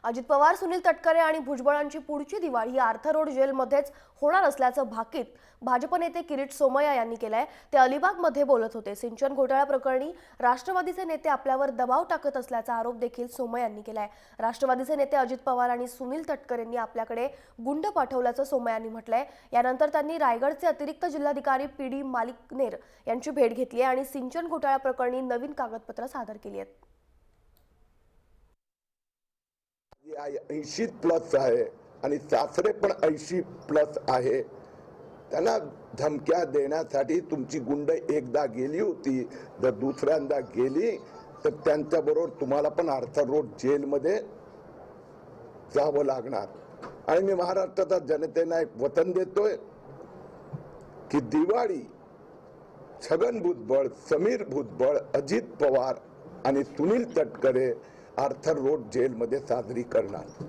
अजित पवार, सुनील तटकरे आणि भुजबळांची पुढची दिवाळी ही Arthur road जेलमध्येच होणार असल्याचं भाकीत भाजप नेते किरीट सोमय्या यांनी केलंय। ते अलिबागमध्ये बोलत होते। सिंचन घोटाळा प्रकरणी राष्ट्रवादीचे नेते आपल्यावर दबाव टाकत असल्याचा आरोप देखील सोमय्या यांनी केलाय। राष्ट्रवादीचे नेते अजित पवार आणि सुनील तटकरेंनी आपल्याकडे गुंड पाठवल्याचं सोमय्या यांनी म्हटलंय। यानंतर त्यांनी रायगडचे अतिरिक्त जिल्हाधिकारी पीडी मालिकनेर यांची भेट घेतली आणि सिंचन घोटाळा प्रकरणी नवीन कागदपत्र सादर केली आहेत। 80+ आहे आणि सासरे पण 80+ आहे। त्यांना धमक्या देण्यासाठी तुमची गुंड एकदा गेली होती, जर दुसऱ्यांदा गेली तर त्यांच्याबरोबर तुम्हाला पण आर्थर रोड जेलमध्ये जावं लागणार। आणि मी महाराष्ट्राच्या जनतेला एक वचन देतोय की दिवाळी छगन भुजबळ, समीर भुजबळ, अजित पवार आणि सुनील तटकरे आर्थर रोड जेलमध्ये साजरी करणार।